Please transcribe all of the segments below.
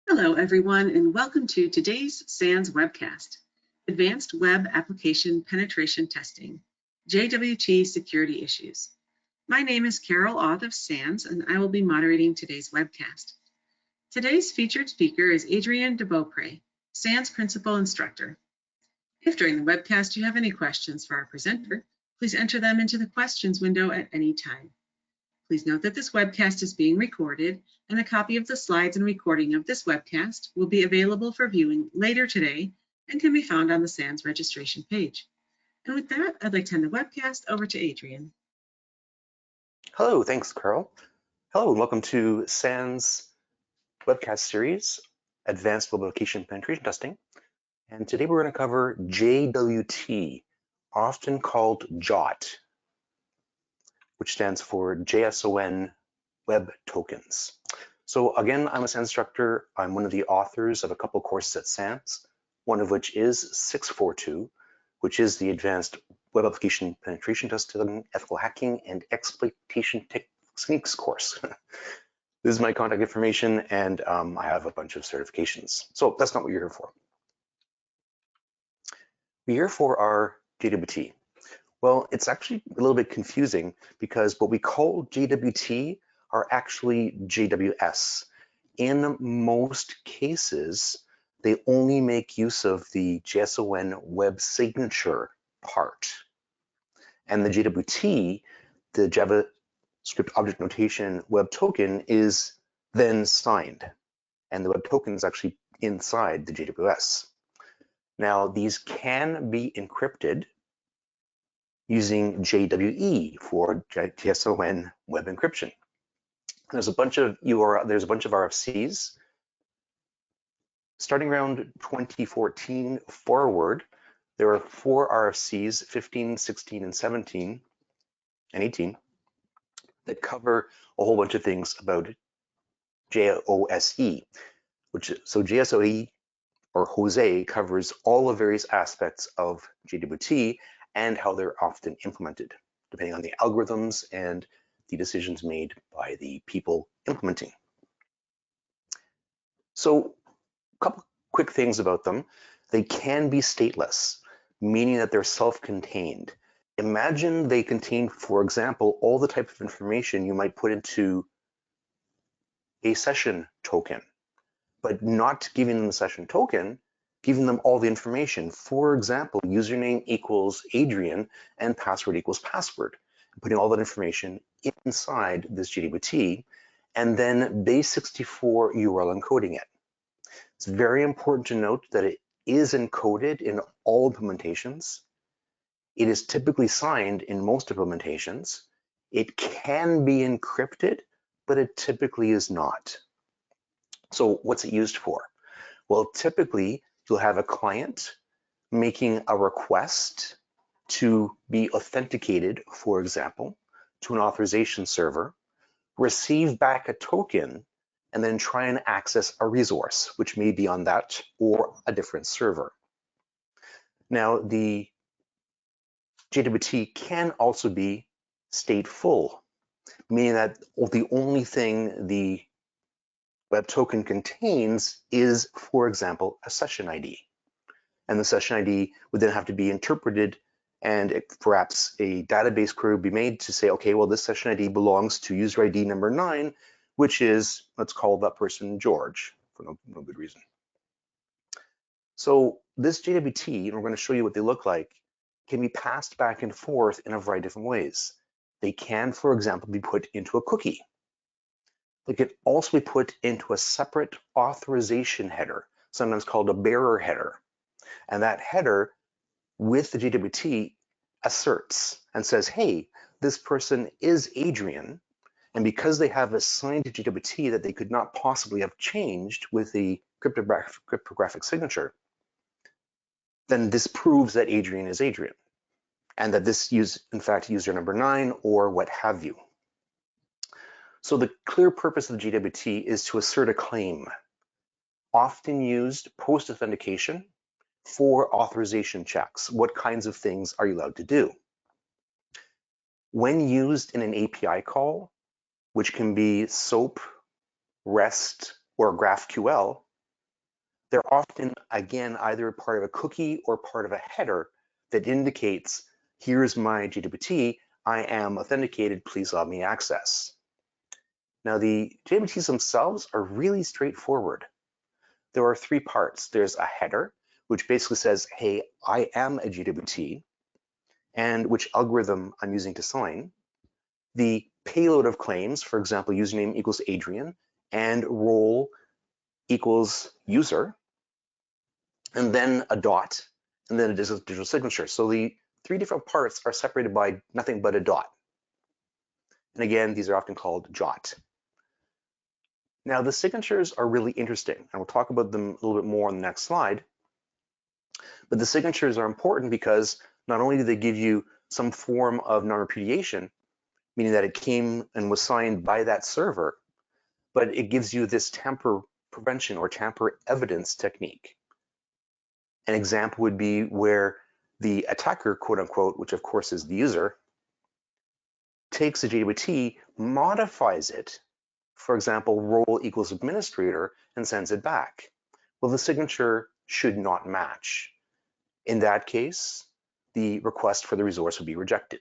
Hello, everyone, and welcome to today's SANS webcast, Advanced Web Application Penetration Testing, JWT Security Issues. My name is Carol Auth of SANS, and I will be moderating today's webcast. Today's featured speaker is Adrien de Beaupré, SANS Principal Instructor. If during the webcast you have any questions for our presenter, please enter them into the questions window at any time. Please note that this webcast is being recorded, and a copy of the slides and recording of this webcast will be available for viewing later today and can be found on the SANS registration page. And with that, I'd like to hand the webcast over to Adrien. Hello, thanks, Carol. Hello, and welcome to SANS webcast series, Advanced Web Application Penetration Testing. And today we're going to cover JWT, often called JWT, which stands for JSON Web Tokens. So again, I'm a SANS instructor. I'm one of the authors of a couple courses at SANS, one of which is 642, which is the Advanced Web Application Penetration Testing, Ethical Hacking, and Exploitation Techniques course. This is my contact information, and I have a bunch of certifications. So that's not what you're here for. We're here for our JWT. Well, it's actually a little bit confusing because what we call JWT are actually JWS. In most cases, they only make use of the JSON web signature part. And the JWT, the JavaScript Object Notation Web Token, is then signed. And the web token is actually inside the JWS. Now, these can be encrypted using JWE for JSON web encryption. There's a bunch of RFCs. Starting around 2014 forward, there are 4 RFCs, 15, 16, and 17, and 18, that cover a whole bunch of things about JOSE, so JSOE or Jose covers all the various aspects of JWT and how they're often implemented, depending on the algorithms and the decisions made by the people implementing. So a couple quick things about them. They can be stateless, meaning that they're self-contained. Imagine they contain, for example, all the type of information you might put into a session token, but not giving them the session token, giving them all the information. For example, username equals Adrien and password equals password, putting all that information inside this JWT, and then base64 URL encoding it. It's very important to note that it is encoded in all implementations. It is typically signed in most implementations. It can be encrypted, but it typically is not. So what's it used for? Well, typically you'll have a client making a request to be authenticated, for example, to an authorization server, receive back a token, and then try and access a resource, which may be on that or a different server. Now, the JWT can also be stateful, meaning that the only thing the web token contains is, for example, a session ID. And the session ID would then have to be interpreted, and perhaps a database query would be made to say, okay, well, this session ID belongs to user ID number 9, which is, let's call that person George, for no good reason. So this JWT, and we're going to show you what they look like, can be passed back and forth in a variety of different ways. They can, for example, be put into a cookie. They could also be put into a separate authorization header, sometimes called a bearer header. And that header with the JWT asserts and says, hey, this person is Adrien. And because they have assigned to JWT that they could not possibly have changed with the cryptographic signature, then this proves that Adrien is Adrien, and that this is, in fact, user number 9 or what have you. So the clear purpose of the JWT is to assert a claim, often used post-authentication for authorization checks. What kinds of things are you allowed to do? When used in an API call, which can be SOAP, REST, or GraphQL, They're often, again, either part of a cookie or part of a header that indicates, here's my JWT, I am authenticated, please allow me access. Now, the JWTs themselves are really straightforward. There are three parts. There's a header, which basically says, hey, I am a JWT, and which algorithm I'm using to sign. The payload of claims, for example, username equals Adrien, and role equals user, and then a dot, and then a digital signature. So the three different parts are separated by nothing but a dot. And again, these are often called JWT. Now, the signatures are really interesting, and we'll talk about them a little bit more on the next slide. But the signatures are important because not only do they give you some form of non-repudiation, meaning that it came and was signed by that server, but it gives you this tamper prevention or tamper evidence technique. An example would be where the attacker, quote unquote, which of course is the user, takes a JWT, modifies it, for example, role equals administrator, and sends it back. Well, the signature should not match. In that case, the request for the resource would be rejected.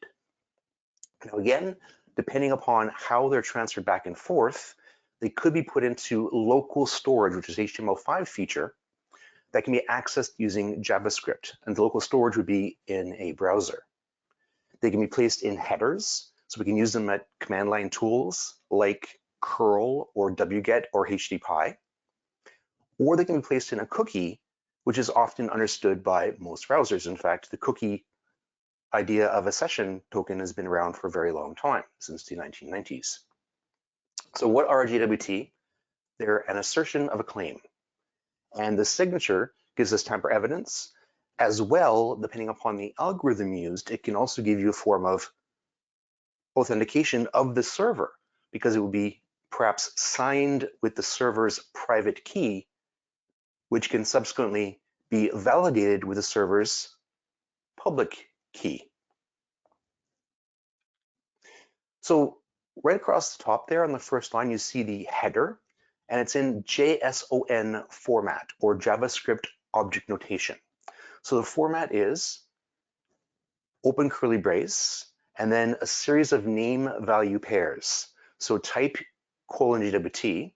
Now again, depending upon how they're transferred back and forth, they could be put into local storage, which is HTML5 feature that can be accessed using JavaScript, and the local storage would be in a browser. They can be placed in headers, so we can use them at command line tools like curl or wget or hdpy, or they can be placed in a cookie, which is often understood by most browsers. In fact, the cookie idea of a session token has been around for a very long time, since the 1990s. So what are a JWT? They're an assertion of a claim. And the signature gives us tamper evidence. As well, depending upon the algorithm used, it can also give you a form of authentication of the server, because it will be perhaps signed with the server's private key, which can subsequently be validated with the server's public key. So right across the top there on the first line, you see the header, and it's in JSON format, or JavaScript object notation. So the format is open curly brace, and then a series of name value pairs. So type colon JWT,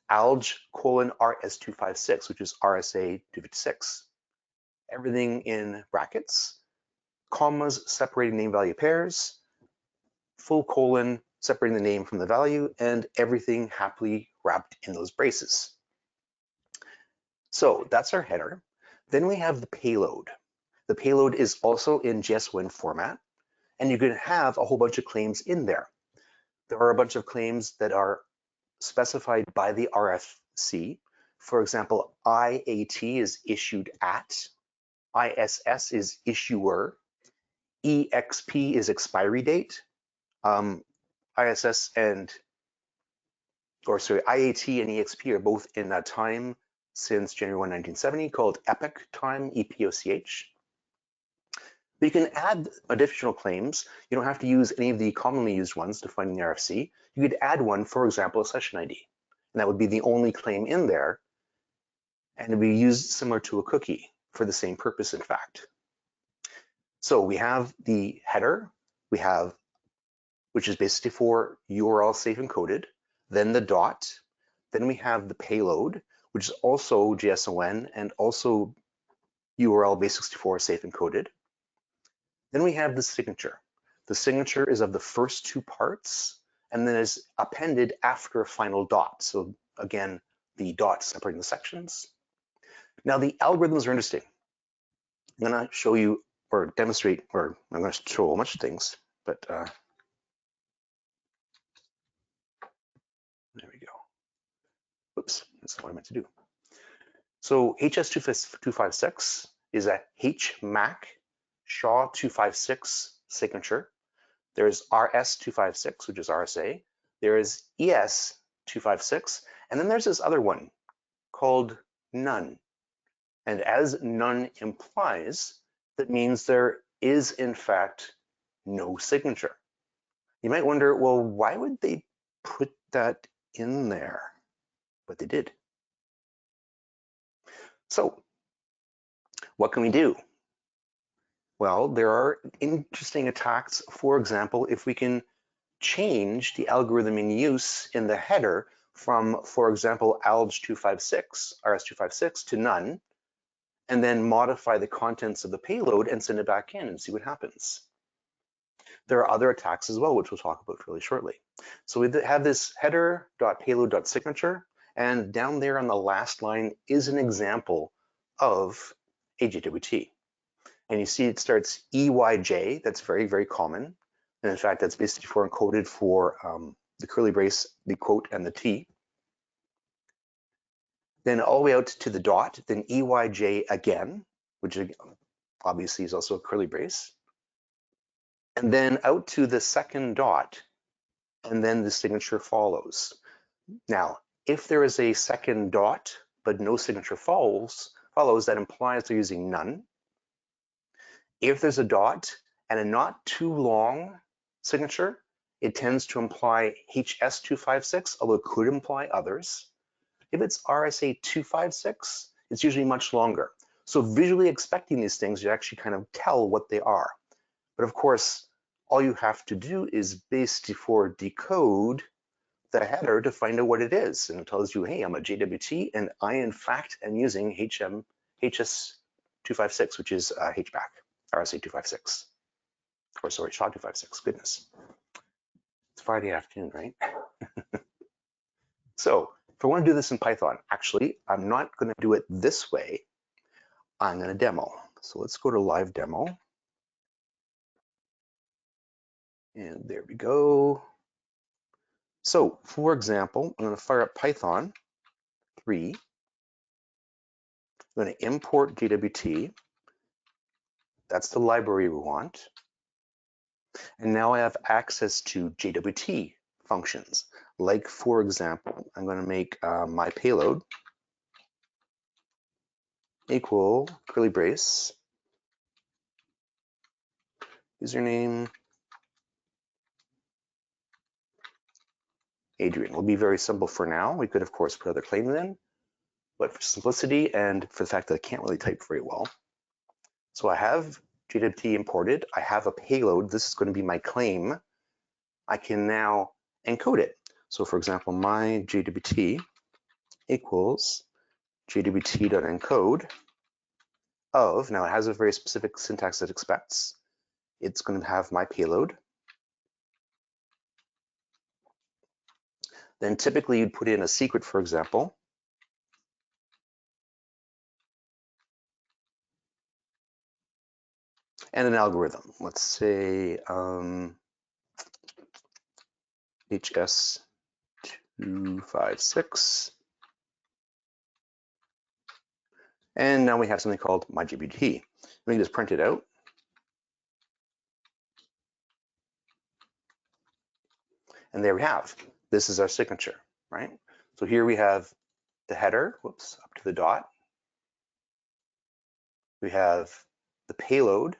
alg colon RS256, which is RSA 256. Everything in brackets, commas separating name value pairs, full colon separating the name from the value, and everything happily wrapped in those braces. So that's our header. Then we have the payload. The payload is also in JSON format, and you can have a whole bunch of claims in there. There are a bunch of claims that are specified by the RFC. For example, IAT is issued at, ISS is issuer, EXP is expiry date, IAT and EXP are both in a time since January 1, 1970 called epoch time, EPOCH. But you can add additional claims. You don't have to use any of the commonly used ones defined in the RFC. You could add one, for example, a session ID, and that would be the only claim in there, and it would be used similar to a cookie for the same purpose, in fact. So we have the header, which is basically for URL safe encoded, then the dot, then we have the payload, which is also JSON and also URL base64 safe encoded. Then we have the signature. The signature is of the first two parts and then is appended after a final dot. So again, the dot separating the sections. Now the algorithms are interesting. I'm gonna show you or demonstrate, or I'm gonna show a bunch of things, but there we go. Oops, that's not what I meant to do. So HS256 is a HMAC SHA-256 signature. There's RS-256, which is RSA. There is ES-256, and then there's this other one called none. And as none implies, that means there is in fact no signature. You might wonder, well, why would they put that in there? But they did. So what can we do? Well, there are interesting attacks. For example, if we can change the algorithm in use in the header from, for example, alg256, rs256 to none, and then modify the contents of the payload and send it back in and see what happens. There are other attacks as well, which we'll talk about really shortly. So we have this header.payload.signature, and down there on the last line is an example of a JWT. And you see it starts EYJ, that's very, very common. And in fact, that's basically encoded for the curly brace, the quote, and the T. Then all the way out to the dot, then EYJ again, which obviously is also a curly brace. And then out to the second dot, and then the signature follows. Now, if there is a second dot, but no signature follows, that implies they're using none. If there's a dot and a not too long signature, it tends to imply HS256, although it could imply others. If it's RSA256, it's usually much longer. So visually expecting these things, you actually kind of tell what they are. But of course, all you have to do is basically decode the header to find out what it is. And it tells you, hey, I'm a JWT, and I, in fact, am using HS256, which is HBAC. RSA256, or sorry, SHA-256, goodness. It's Friday afternoon, right? So if I want to do this in Python, actually, I'm not going to do it this way. I'm going to demo. So let's go to live demo. And there we go. So for example, I'm going to fire up Python 3. I'm going to import JWT. That's the library we want. And now I have access to JWT functions. Like, for example, I'm going to make my payload equal curly brace, username, Adrien. Will be very simple for now. We could, of course, put other claims in, but for simplicity and for the fact that I can't really type very well. So I have JWT imported. I have a payload. This is going to be my claim. I can now encode it. So for example, my JWT equals JWT.encode of, now it has a very specific syntax it expects. It's going to have my payload. Then typically you'd put in a secret, for example. And an algorithm. Let's say HS256. And now we have something called my JWT. We can just print it out. And there we have. This is our signature, right? So here we have the header, whoops, up to the dot. We have the payload,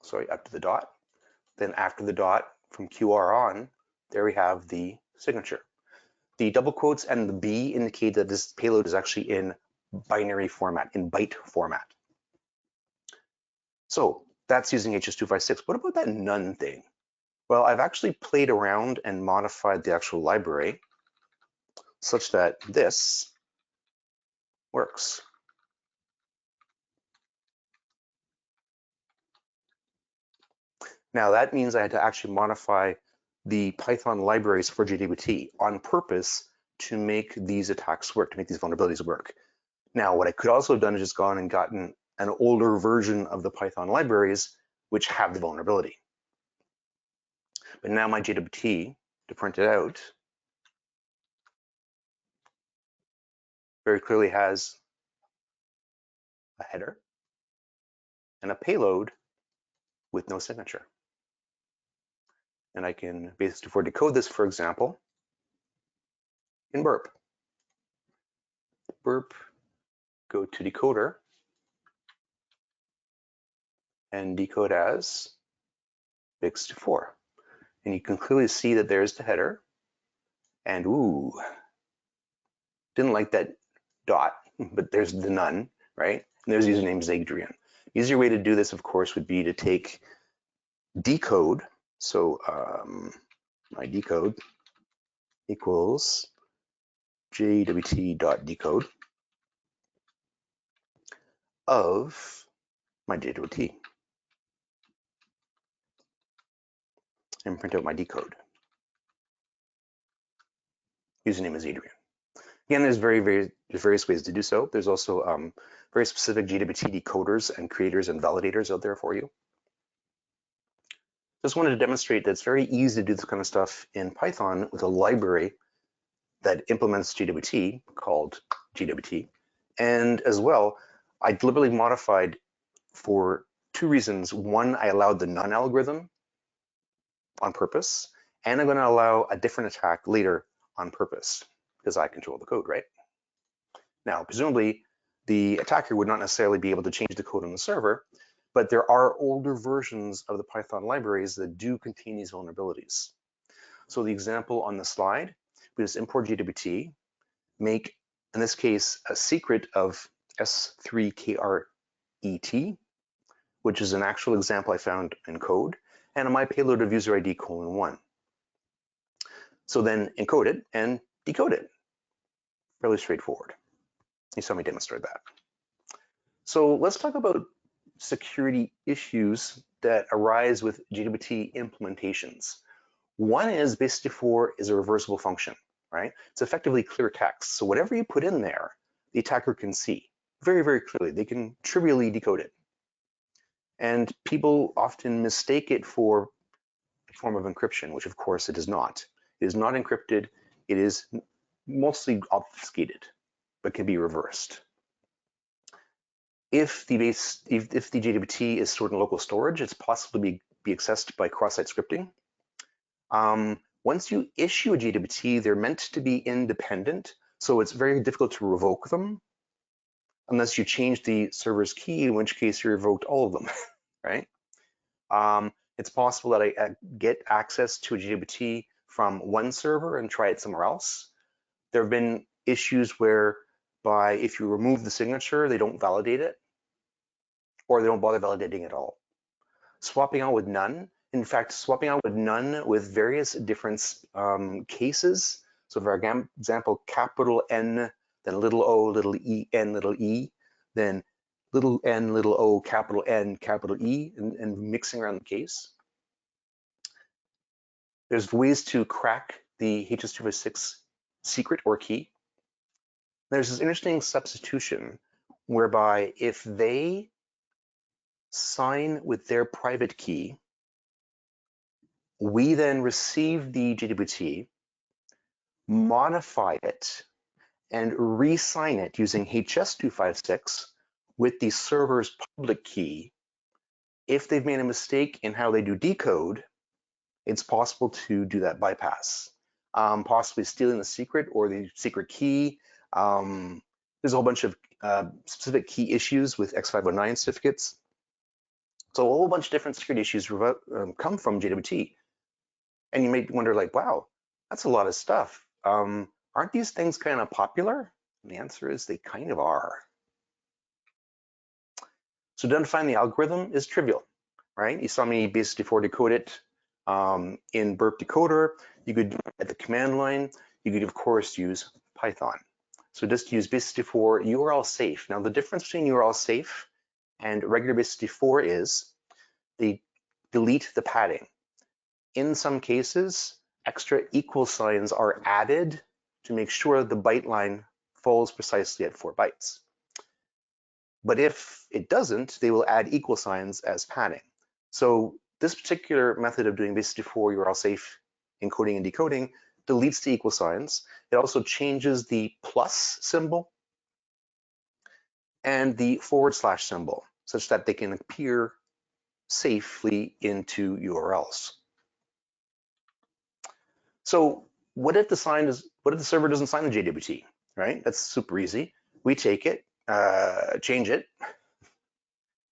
sorry, up to the dot. Then after the dot, from QR on, there we have the signature. The double quotes and the B indicate that this payload is actually in binary format, in byte format. So that's using HS256. What about that none thing? Well, I've actually played around and modified the actual library such that this works. Now that means I had to actually modify the Python libraries for JWT on purpose to make these attacks work, to make these vulnerabilities work. Now, what I could also have done is just gone and gotten an older version of the Python libraries which have the vulnerability. But now my JWT, to print it out, very clearly has a header and a payload with no signature. And I can basically decode this, for example, in burp. Burp, go to decoder, and decode as bix24. And you can clearly see that there's the header. And ooh, Didn't like that dot, but there's the none, right? And there's username is Adrien. Easier way to do this, of course, would be to take decode. So my decode equals JWT.decode of my JWT and print out my decode. Username is Adrien. Again, there's various ways to do so. There's also very specific JWT decoders and creators and validators out there for you. Just wanted to demonstrate that it's very easy to do this kind of stuff in Python with a library that implements JWT called JWT. And as well, I deliberately modified for two reasons. One, I allowed the none algorithm on purpose, and I'm going to allow a different attack later on purpose because I control the code, right? Now, presumably, the attacker would not necessarily be able to change the code on the server, but there are older versions of the Python libraries that do contain these vulnerabilities. So the example on the slide, we just import JWT, make, in this case, a secret of S3KRET, which is an actual example I found in code, and a my payload of user ID :1. So then encode it and decode it. Fairly straightforward. You saw me demonstrate that. So let's talk about security issues that arise with JWT implementations. One is base64 is a reversible function, right? It's effectively clear text. So whatever you put in there, the attacker can see very, very clearly. They can trivially decode it. And people often mistake it for a form of encryption, which of course it is not. It is not encrypted. It is mostly obfuscated, but can be reversed. If the JWT is stored in local storage, it's possible to be accessed by cross-site scripting. Once you issue a JWT, they're meant to be independent, so it's very difficult to revoke them unless you change the server's key, in which case you revoked all of them, right? It's possible that I get access to a JWT from one server and try it somewhere else. There have been issues whereby if you remove the signature, they don't validate it, or they don't bother validating at all. Swapping out with none. In fact, swapping out with none with various different cases. So for example, capital N, then little o, little e, n, little e, then little n, little o, capital N, capital E, and mixing around the case. There's ways to crack the HS256 secret or key. There's this interesting substitution whereby if they sign with their private key, we then receive the JWT, modify it, and re-sign it using HS256 with the server's public key. If they've made a mistake in how they do decode, it's possible to do that bypass, possibly stealing the secret or the secret key. There's a whole bunch of specific key issues with X509 certificates. So a whole bunch of different security issues come from JWT. And you may wonder, like, wow, that's a lot of stuff. Aren't these things kind of popular? And the answer is they kind of are. So identifying the algorithm is trivial, right? You saw me base64 decode it in burp decoder. You could, at the command line, you could of course use Python. So just use base64 URL safe. Now the difference between URL safe and regular base64 is they delete the padding. In some cases, extra equal signs are added to make sure the byte line falls precisely at 4 bytes. But if it doesn't, they will add equal signs as padding. So this particular method of doing base64 URL safe encoding and decoding deletes the equal signs. It also changes the plus symbol and the / symbol such that they can appear safely into URLs. So what if the server doesn't sign the JWT, right? That's super easy. We take it, change it,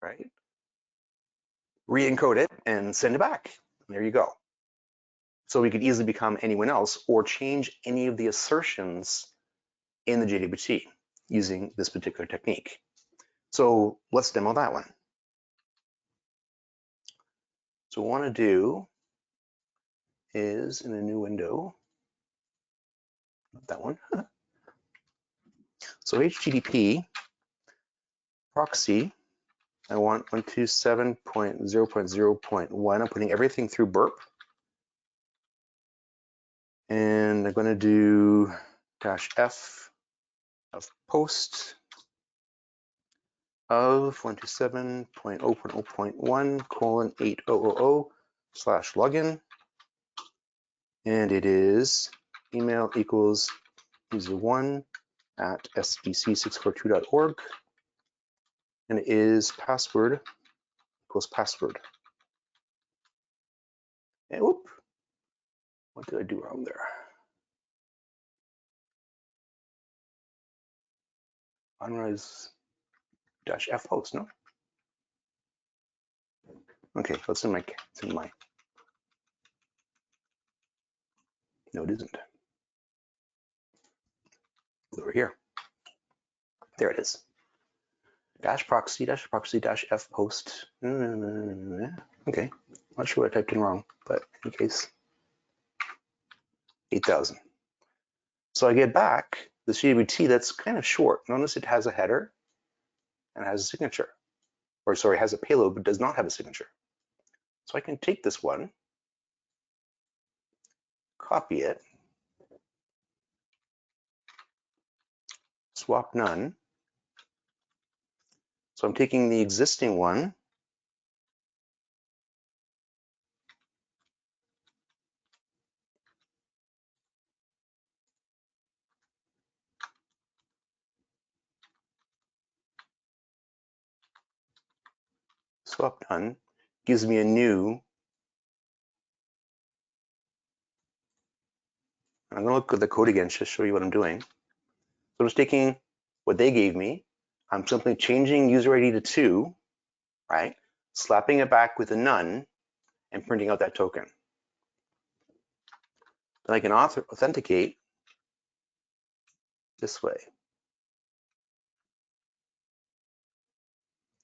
right? Re-encode it and send it back. There you go. So we could easily become anyone else or change any of the assertions in the JWT using this particular technique. So let's demo that one. So what I want to do is in a new window, not that one. So HTTP proxy, I want 127.0.0.1. I'm putting everything through burp. And I'm going to do -f of post of 127.0.0.1:8000/login. And it is email equals user1@sdc642.org. And it is password equals password. And whoop, what did I do wrong there? Unrise-f host, no? Okay, it's in my, no, it isn't. Over here. There it is. -proxy -f post. Okay, not sure what I typed in wrong, but in case, 8,000. So I get back the JWT that's kind of short. Notice it has a header and has a signature, or sorry, has a payload but does not have a signature. So I can take this one, copy it, swap none. So I'm taking the existing one, swap none, gives me a new. I'm going to look at the code again just to show you what I'm doing. So I'm just taking what they gave me. I'm simply changing user ID to 2, right? Slapping it back with a none and printing out that token. Then I can authenticate this way.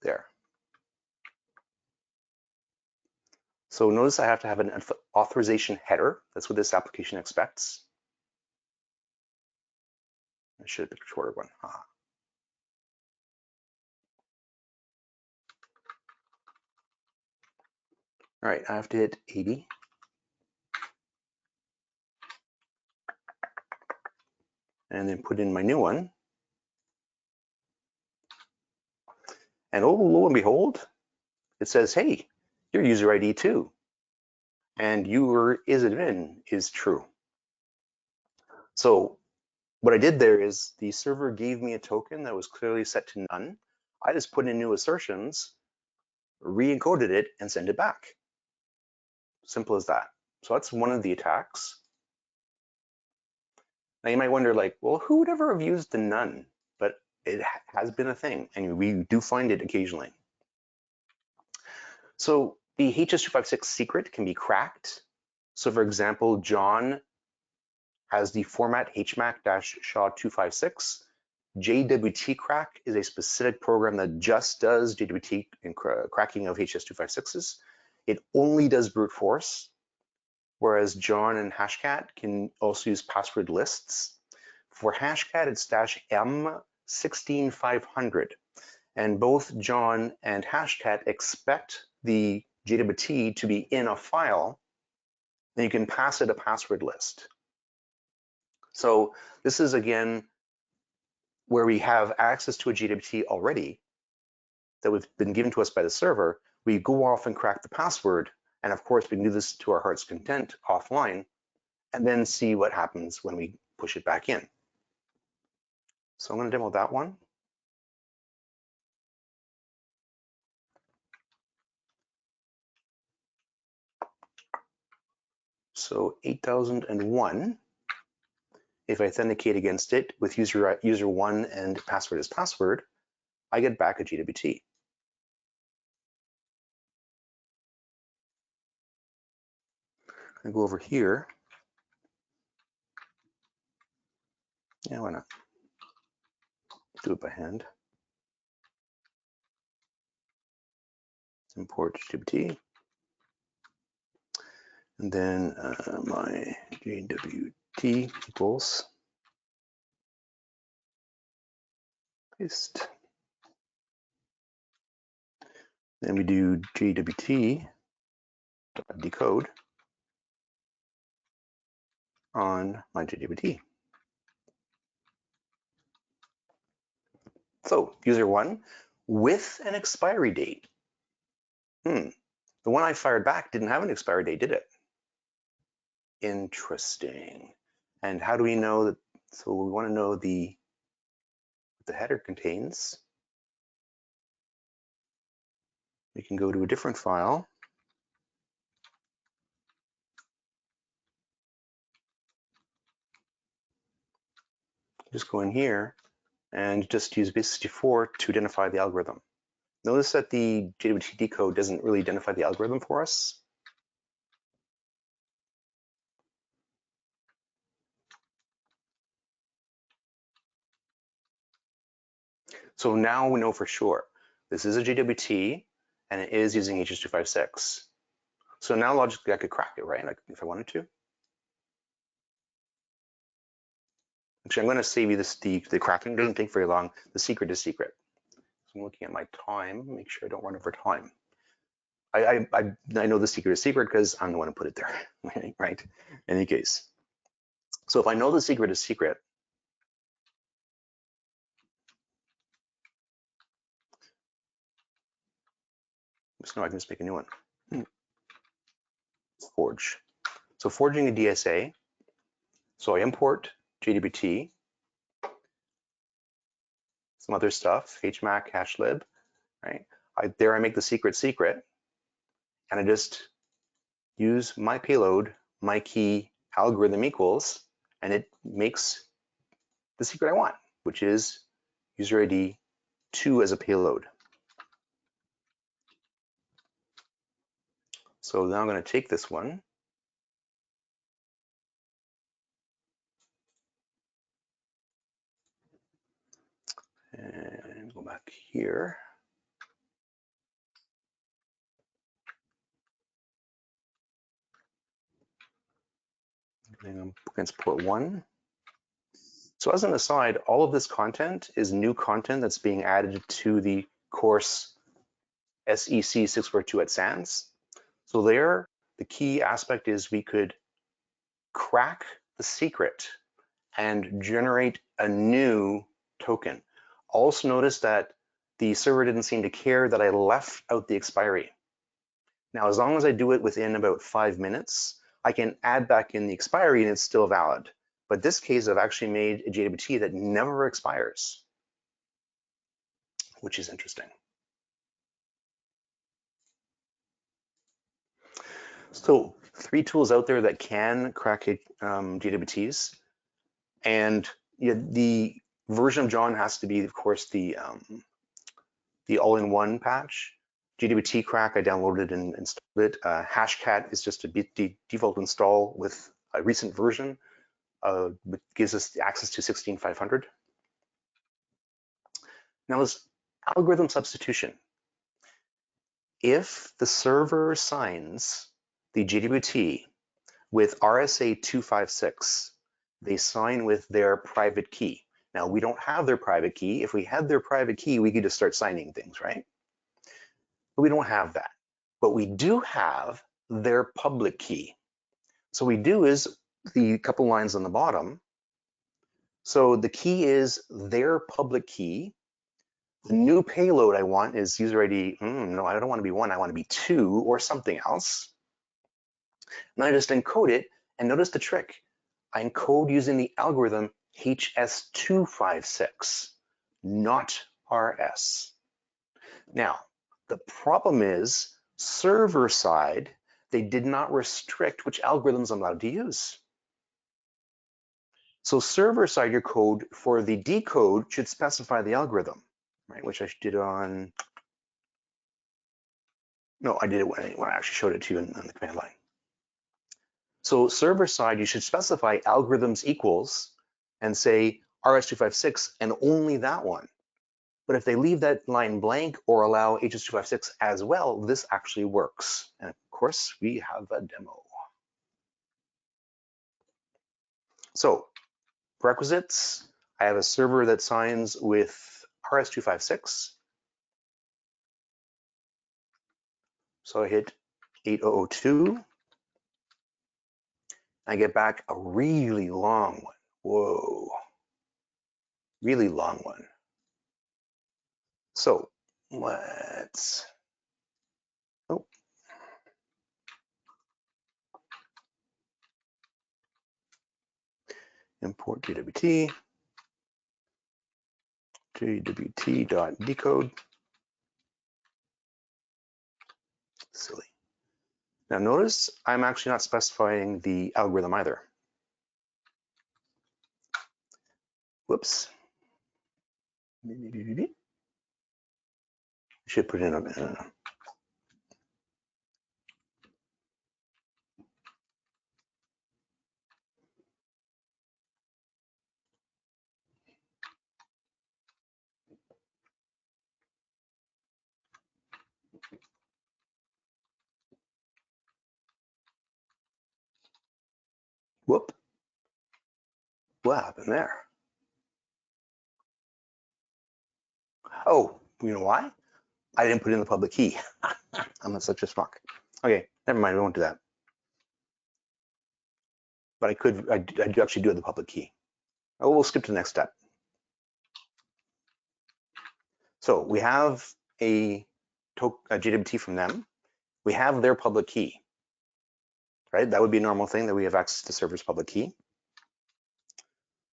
There. So notice I have to have an authorization header. That's what this application expects. I should have picked a shorter one. All right, I have to hit 80. And then put in my new one. And oh, lo and behold, it says, hey, your user ID too. And your is-admin is true. So what I did there is the server gave me a token that was clearly set to none. I just put in new assertions, re-encoded it, and sent it back. Simple as that. So that's one of the attacks. Now you might wonder, like, well, who would ever have used the none? But it has been a thing, and we do find it occasionally. So the HS256 secret can be cracked. So for example, John has the format HMAC-SHA-256. JWT Crack is a specific program that just does JWT cracking of HS256s. It only does brute force, whereas John and Hashcat can also use password lists. For Hashcat, it's -M16500. And both John and Hashcat expect the JWT to be in a file, then you can pass it a password list. So this is, again, where we have access to a JWT already that we've been given to us by the server. We go off and crack the password. And of course, we can do this to our heart's content offline and then see what happens when we push it back in. So I'm going to demo that one. So 8001. If I authenticate against it with user1 and password is password, I get back a JWT. I go over here. Yeah, why not? do it by hand. Import JWT. And then my JWT equals paste. Then we do JWT decode on my JWT. So user one with an expiry date. The one I fired back didn't have an expiry date, did it? Interesting. And how do we know that? So we want to know what the header contains. We can go to a different file. Just go in here and just use base64 to identify the algorithm. Notice that the JWT decode doesn't really identify the algorithm for us. So now we know for sure this is a JWT and it is using H.256. So now logically I could crack it, right? Like if I wanted to. Actually, I'm going to save you this. The cracking doesn't take very long. The secret is secret. So I'm looking at my time, make sure I don't run over time. I know the secret is secret because I'm the one who put it there, right? In any case. So if I know the secret is secret, so I can just make a new one. Forge. So forging a DSA. So I import JWT, some other stuff, hmac hashlib, right? There I make the secret secret, and I just use my payload, my key algorithm equals, and it makes the secret I want, which is user ID 2 as a payload. So now I'm going to take this one. And go back here. I'm against port 1. So as an aside, all of this content is new content that's being added to the course SEC 642 at SANS. So there, the key aspect is we could crack the secret and generate a new token. Also notice that the server didn't seem to care that I left out the expiry. Now, as long as I do it within about 5 minutes, I can add back in the expiry and it's still valid. But this case, I've actually made a JWT that never expires, which is interesting. So 3 tools out there that can crack JWTs. And the version of John has to be, of course, the all-in-one patch. JWT Crack, I downloaded and installed it. Hashcat is just a default install with a recent version. Which gives us access to 16.500. Now is algorithm substitution. If the server signs the JWT with RSA 256, they sign with their private key. Now we don't have their private key. If we had their private key, we could just start signing things, right? But we don't have that. But we do have their public key. So what we do is the couple lines on the bottom. So the key is their public key. The new payload I want is user ID, no, I don't want to be 1, I want to be 2 or something else. And then I just encode it, and notice the trick. I encode using the algorithm HS256, not RS. Now, the problem is server side, they did not restrict which algorithms I'm allowed to use. So server side, your code for the decode should specify the algorithm, right? Which I did on, no, I did it when I actually showed it to you on the command line. So server side, you should specify algorithms equals and say RS-256 and only that one. But if they leave that line blank or allow HS-256 as well, this actually works. And of course, we have a demo. So prerequisites, I have a server that signs with RS-256. So I hit 8002. I get back a really long one. Whoa, really long one. So let's, import JWT, JWT.decode. Silly. Now notice I'm actually not specifying the algorithm either. Whoops. Should put in a whoop. What happened there? Oh, you know why? I didn't put in the public key. I'm not such a schmuck. Okay, never mind, we won't do that. But I do actually do have the public key. Oh, we'll skip to the next step. So we have a JWT from them. We have their public key, right? That would be a normal thing that we have access to server's public key.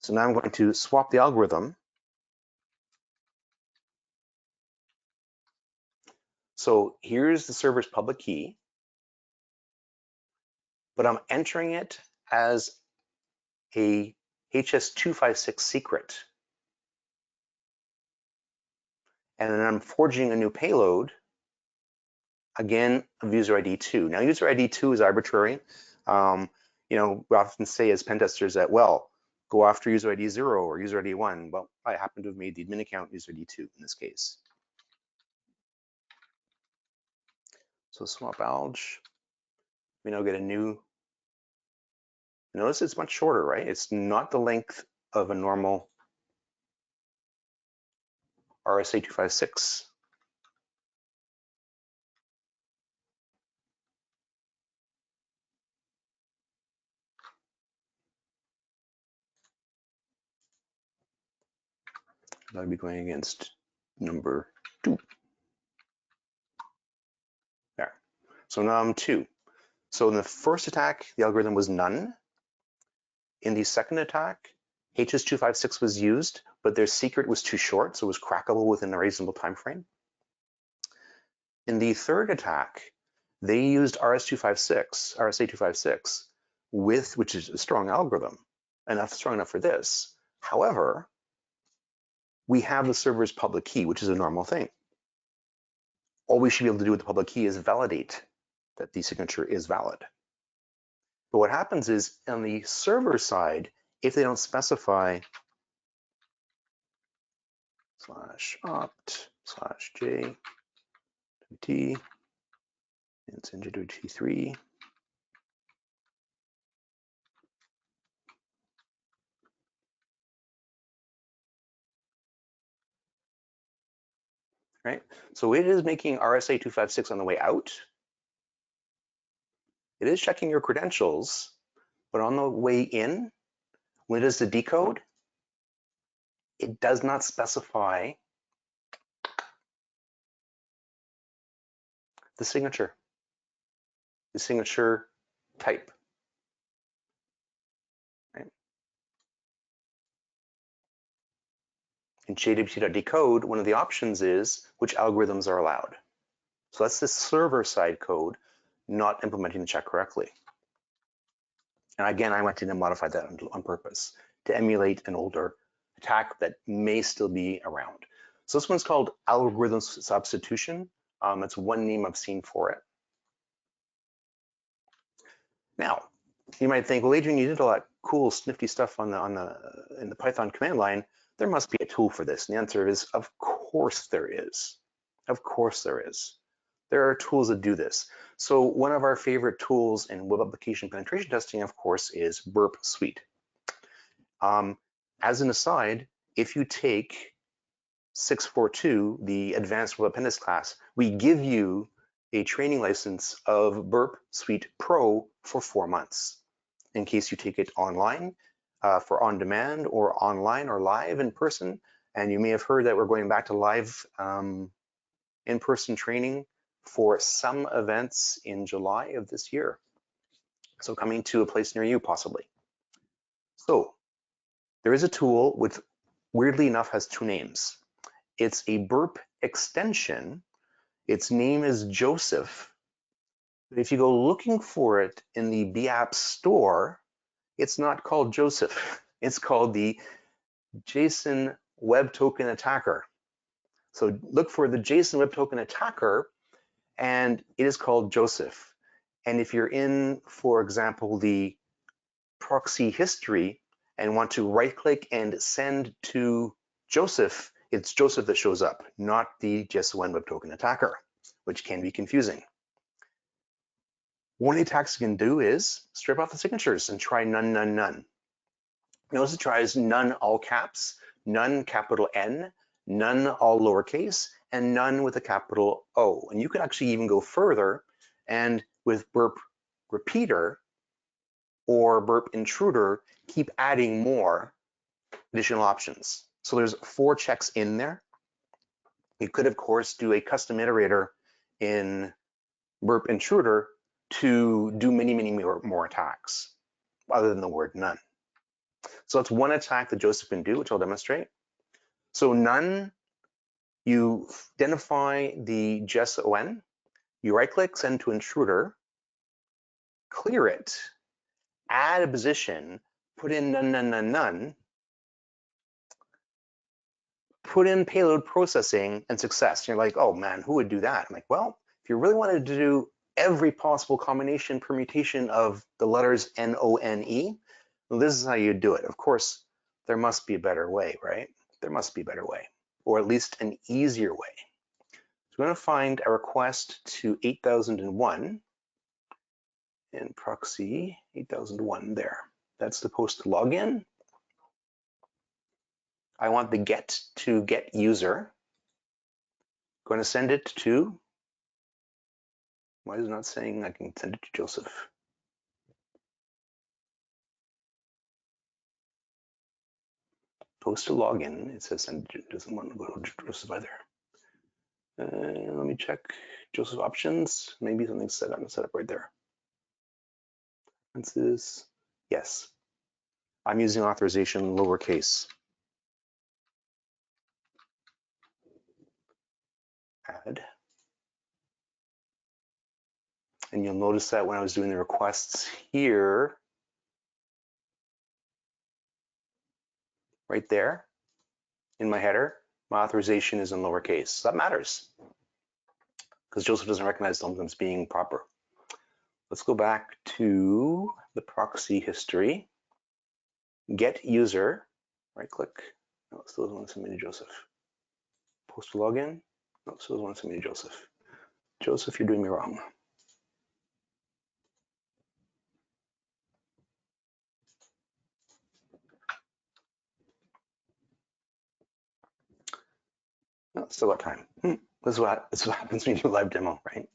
So now I'm going to swap the algorithm. So here's the server's public key, but I'm entering it as a HS-256 secret. And then I'm forging a new payload, again, of user ID 2. Now, user ID 2 is arbitrary. You know, we often say as pen testers that, well, go after user ID 0 or user ID 1. Well, I happen to have made the admin account user ID 2 in this case. So swap alg, we now get a new, notice it's much shorter, right? It's not the length of a normal RSA-256. I'll be going against number 2. There. So now I'm 2. So in the first attack, the algorithm was none. In the second attack, HS-256 was used, but their secret was too short, so it was crackable within a reasonable time frame. In the third attack, they used RSA-256 with, which is a strong algorithm, strong enough for this. However, we have the server's public key, which is a normal thing. All we should be able to do with the public key is validate that the signature is valid. But what happens is on the server side, if they don't specify /opt/JWT, it's in JWT3, right? So it is making RSA-256 on the way out. It is checking your credentials, but on the way in, when it does the decode, it does not specify the signature type. Right? In JWT.decode, one of the options is which algorithms are allowed. So that's the server-side code not implementing the check correctly. And again, I went in and modified that on purpose to emulate an older attack that may still be around. So this one's called algorithm substitution. That's one name I've seen for it. Now, you might think, well, Adrien, you did all that cool snifty stuff in the Python command line, there must be a tool for this. And the answer is, of course there is. Of course there is. There are tools that do this. So one of our favorite tools in web application penetration testing, of course, is Burp Suite. As an aside, if you take 642, the Advanced Web Appendix class, we give you a training license of Burp Suite Pro for 4 months in case you take it online for on demand or online or live in person. And you may have heard that we're going back to live in-person training for some events in July of this year. So coming to a place near you possibly. So there is a tool which weirdly enough has 2 names. It's a Burp extension. Its name is Joseph. But if you go looking for it in the BApp store, it's not called Joseph. It's called the JSON Web Token Attacker. So look for the JSON Web Token Attacker, and it is called Joseph. And if you're in, for example, the proxy history and want to right-click and send to Joseph, it's Joseph that shows up, not the JSON Web Token Attacker, which can be confusing. One of the attacks you can do is strip off the signatures and try none, none, none. Notice it tries none all caps, none capital N, none all lowercase, and none with a capital O. And you can actually even go further and with Burp Repeater or Burp Intruder, keep adding more additional options. So there's 4 checks in there. You could, of course, do a custom iterator in Burp Intruder to do many, many more attacks other than the word none. So that's one attack that Joseph can do, which I'll demonstrate. So none, you identify the JSON, you right-click, send to intruder, clear it, add a position, put in none, none, none, none, put in payload processing and success. And you're like, oh man, who would do that? I'm like, well, if you really wanted to do every possible combination permutation of the letters N-O-N-E, well, this is how you do it. Of course, there must be a better way, right? There must be a better way, or at least an easier way. So we're going to find a request to 8001 and proxy 8001 there. That's the post login. I want the get to get user. Going to send it to, why is it not saying I can send it to Joseph? Post to login, it says send it, doesn't want to go to Joseph either. Let me check Joseph options. Maybe something's set up right there. Preferences, yes. I'm using authorization lowercase. Add. And you'll notice that when I was doing the requests here, right there in my header, my authorization is in lowercase. So that matters because Joseph doesn't recognize something's being proper. Let's go back to the proxy history. Get user, right click. No, it still doesn't want to send me to Joseph. Post to login. No, it still doesn't want to send me to Joseph. Joseph, you're doing me wrong. No, still got time. This is what happens when you do live demo, right?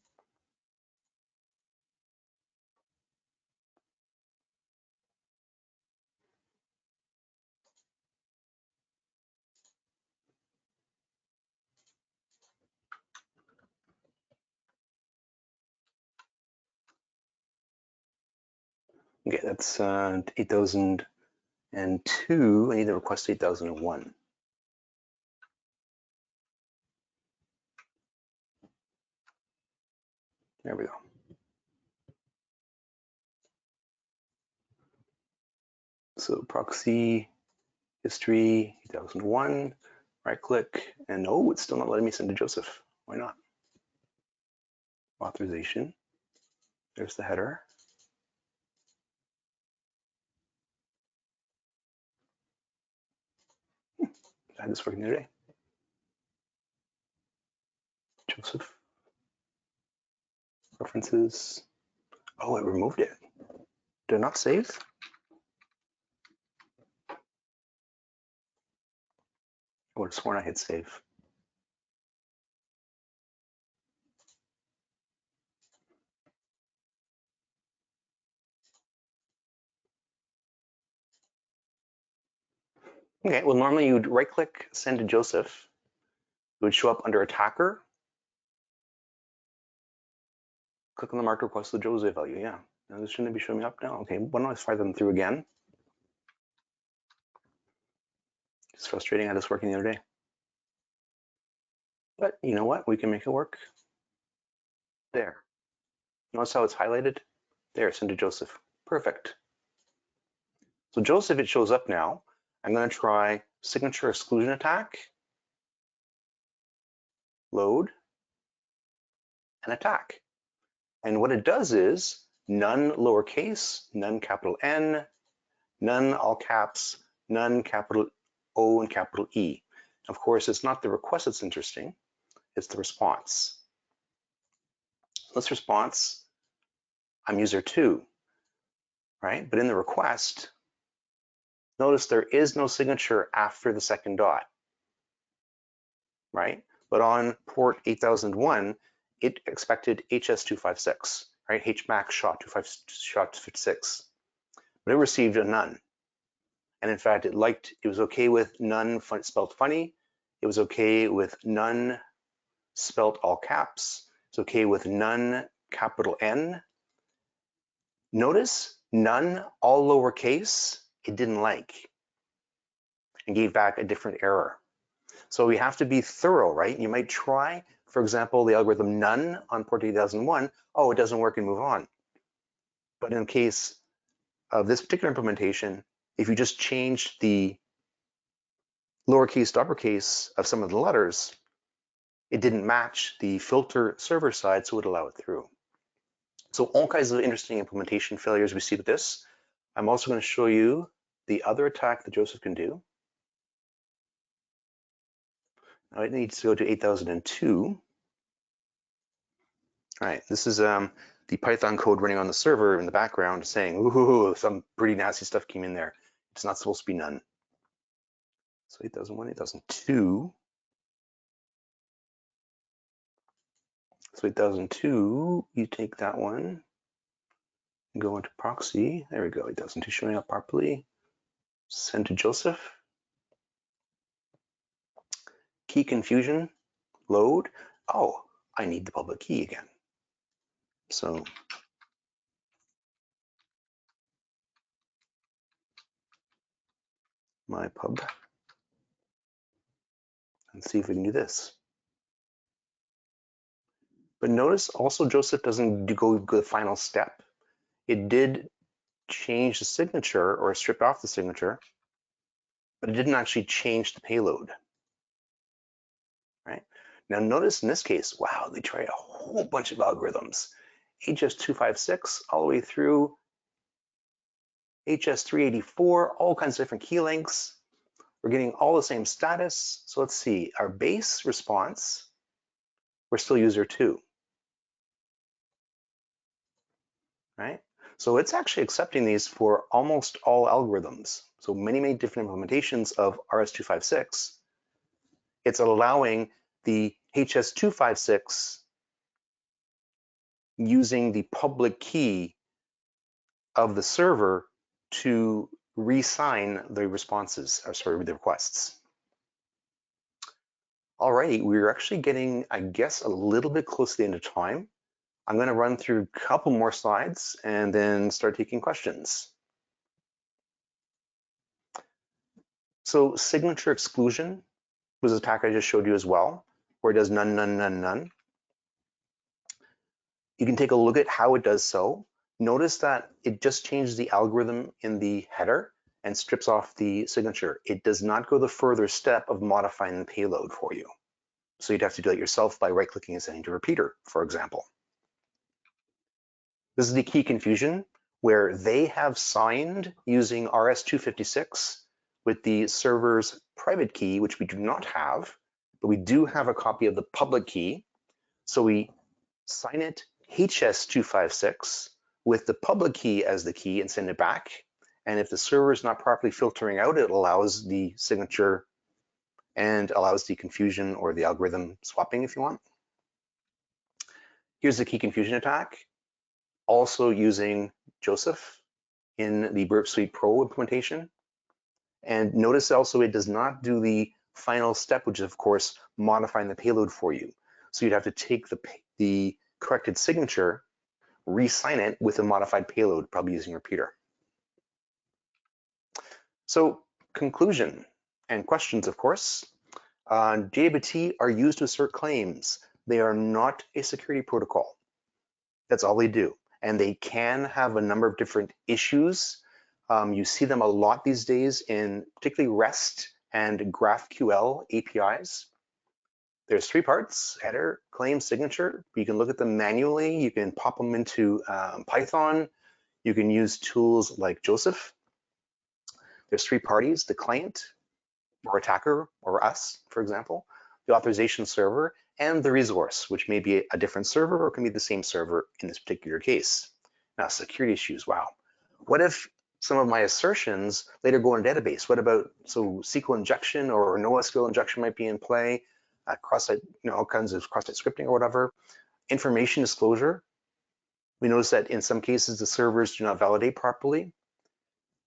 Okay, that's 8002. I need to request 8001. There we go. So proxy history 8001, right click, and oh, it's still not letting me send to Joseph. Why not? Authorization. There's the header. I had this working the other day. Joseph. References. Oh, it removed it. Did it not save? I would have sworn I hit save. Okay, well, normally you'd right click, send to Joseph. It would show up under attacker. Click on the mark request the Joseph value. Yeah, now this shouldn't be showing up now. Okay, why don't I fire them through again? It's frustrating. I had this working the other day. But you know what? We can make it work. There. Notice how it's highlighted? There, send to Joseph. Perfect. So Joseph, it shows up now. I'm going to try signature exclusion attack, load, and attack. And what it does is none lowercase, none capital N, none all caps, none capital O and capital E. Of course, it's not the request that's interesting, it's the response. This response, I'm user 2, right? But in the request, notice there is no signature after the second dot, right? But on port 8001, it expected HS256, right? HMAC SHA-256, but it received a none. And in fact, it was okay with none spelled funny. It was okay with none spelled all caps. It's okay with none capital N. Notice none all lowercase, it didn't like and gave back a different error. So we have to be thorough, right? You might try, for example, the algorithm none on port 8001. Oh, it doesn't work and move on. But in the case of this particular implementation, if you just changed the lowercase to uppercase of some of the letters, it didn't match the filter server side, so it would allow it through. So all kinds of interesting implementation failures we see with this. I'm also going to show you the other attack that Joseph can do. Now it needs to go to 8002. All right, this is the Python code running on the server in the background saying, ooh, some pretty nasty stuff came in there. It's not supposed to be none. So 8001, 8002. So 8002, you take that one and go into proxy. There we go, 8002 showing up properly. Send to Joseph. Key confusion, load. Oh, I need the public key again. So my pub, and see if we can do this. But notice also Joseph doesn't go the final step. It did change the signature or strip off the signature, but it didn't actually change the payload, right? Now notice in this case, wow, they tried a whole bunch of algorithms. HS256 all the way through HS384, all kinds of different key lengths. We're getting all the same status. So let's see, our base response, we're still user 2, right? So it's actually accepting these for almost all algorithms. So many, many different implementations of RS256. It's allowing the HS256 using the public key of the server to re-sign the responses, or sorry, the requests. Alrighty, we're actually getting, I guess, a little bit close to the end of time. I'm going to run through a couple more slides and then start taking questions. So signature exclusion was the attack I just showed you as well, where it does none, none, none, none. You can take a look at how it does so. Notice that it just changes the algorithm in the header and strips off the signature. It does not go the further step of modifying the payload for you. So you'd have to do it yourself by right-clicking and sending to repeater, for example. This is the key confusion, where they have signed using RS256 with the server's private key, which we do not have, but we do have a copy of the public key. So we sign it HS256 with the public key as the key and send it back. And if the server is not properly filtering out, it allows the signature and allows the confusion or the algorithm swapping if you want. Here's the key confusion attack, also using Joseph in the Burp Suite Pro implementation. And notice also it does not do the final step, which is of course modifying the payload for you. So you'd have to take the corrected signature, re-sign it with a modified payload, probably using repeater. So conclusion and questions, of course. JWT are used to assert claims. They are not a security protocol. That's all they do. And they can have a number of different issues. You see them a lot these days in particularly REST and GraphQL APIs. There's three parts: header, claim, signature. You can look at them manually. You can pop them into Python. You can use tools like Joseph. There's three parties: the client, or attacker, or us, for example, the authorization server, and the resource, which may be a different server or can be the same server in this particular case. Now, security issues, wow. What if some of my assertions later go in a database? What about, so SQL injection or NoSQL injection might be in play, cross-site, all kinds of cross-site scripting or whatever. Information disclosure. We notice that in some cases, the servers do not validate properly.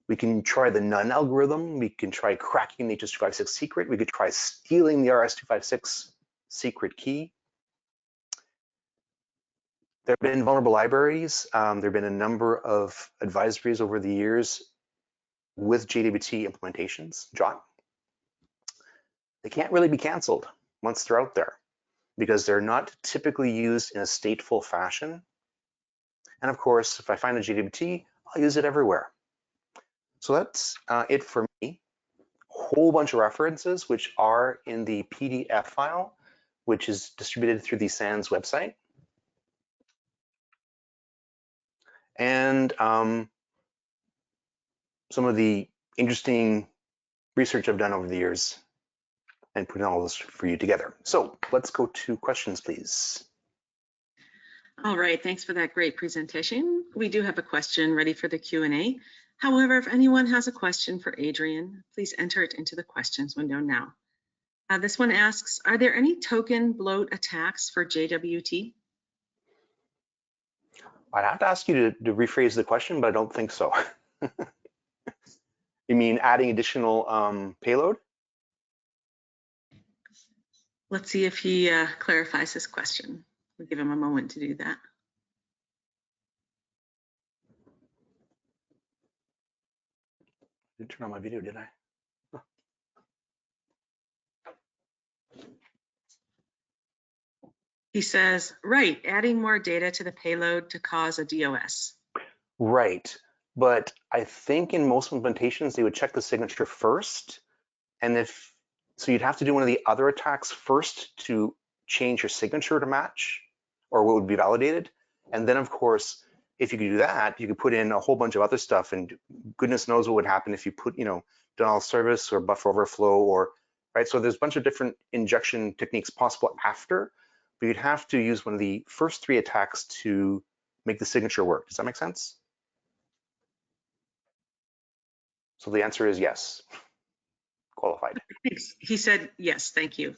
We can try the none algorithm. We can try cracking the HS256 secret. We could try stealing the RS256 secret key. There have been vulnerable libraries. There have been a number of advisories over the years with JWT implementations, JWT. They can't really be canceled once they're out there because they're not typically used in a stateful fashion. And of course, if I find a JWT, I'll use it everywhere. So that's it for me. Whole bunch of references which are in the PDF file, which is distributed through the SANS website. And some of the interesting research I've done over the years and putting all this for you together. So let's go to questions, please. All right, thanks for that great presentation. We do have a question ready for the Q&A. However, if anyone has a question for Adrien, please enter it into the questions window now. This one asks, are there any token bloat attacks for JWT? I'd have to ask you to rephrase the question, but I don't think so. You mean adding additional payload? Let's see if he clarifies his question. We'll give him a moment to do that. Didn't turn on my video, did I? He says, right, adding more data to the payload to cause a DOS. Right, but I think in most implementations, they would check the signature first. And so you'd have to do one of the other attacks first to change your signature to match or what would be validated. And then of course, if you could do that, you could put in a whole bunch of other stuff and goodness knows what would happen if you put, denial of service or buffer overflow or, right? So there's a bunch of different injection techniques possible after, but you'd have to use one of the first three attacks to make the signature work. Does that make sense? So the answer is yes. Qualified. Thanks. He said yes, thank you.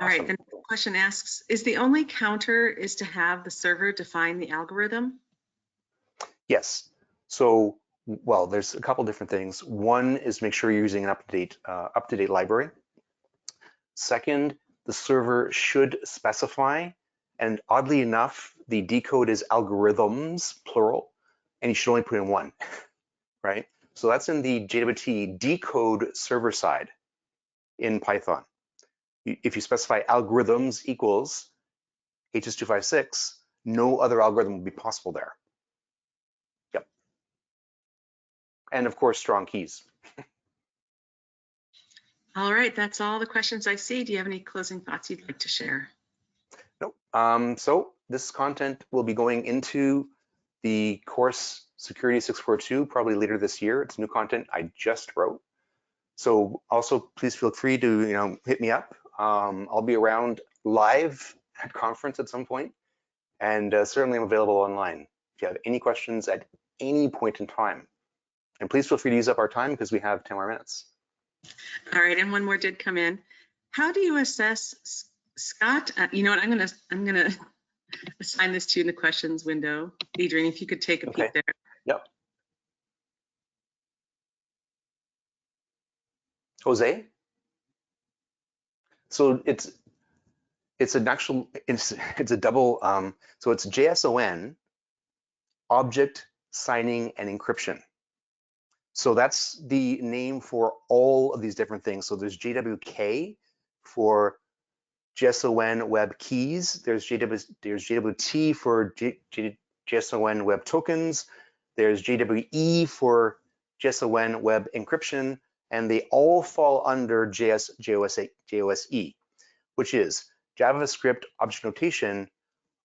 All Awesome. right, and the question asks, is the only counter is to have the server define the algorithm? Yes. So, well, there's a couple different things. One is make sure you're using an up-to-date library. Second, the server should specify, and oddly enough, the decode is algorithms, plural, and you should only put in one, right? So that's in the JWT decode server side in Python. If you specify algorithms equals HS256, no other algorithm will be possible there. Yep. And of course, strong keys. All right, that's all the questions I see. Do you have any closing thoughts you'd like to share? Nope. So this content will be going into the course Security 642 probably later this year. It's new content I just wrote. So also please feel free to hit me up. I'll be around live at conference at some point, and certainly I'm available online if you have any questions at any point in time. And please feel free to use up our time because we have 10 more minutes. All right, and one more did come in. How do you assess, Scott? You know what? I'm gonna assign this to you in the questions window. Adrien, if you could take a peek there. Yep. Jose. So it's a double. So it's JSON, object signing and encryption. So that's the name for all of these different things. So there's JWK for JSON web keys. There's JWT for JSON web tokens. There's JWE for JSON web encryption, and they all fall under JOSE, which is JavaScript object notation,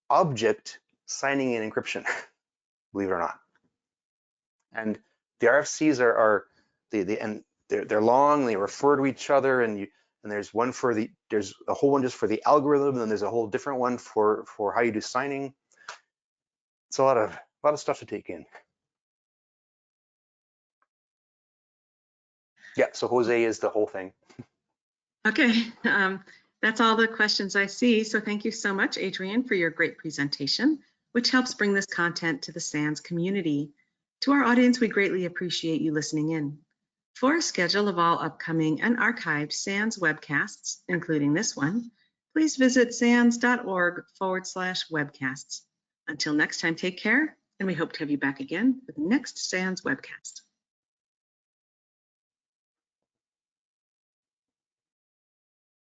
object signing and encryption, believe it or not. And the RFCs they're long, they refer to each other, and there's one for there's a whole one just for the algorithm, and then there's a whole different one for how you do signing. It's a lot of stuff to take in. Yeah, so Jose is the whole thing. Okay, that's all the questions I see. So thank you so much, Adrien, for your great presentation, which helps bring this content to the SANS community. To our audience, we greatly appreciate you listening in. For a schedule of all upcoming and archived SANS webcasts, including this one, please visit sans.org/webcasts. Until next time, take care, and we hope to have you back again for the next SANS webcast.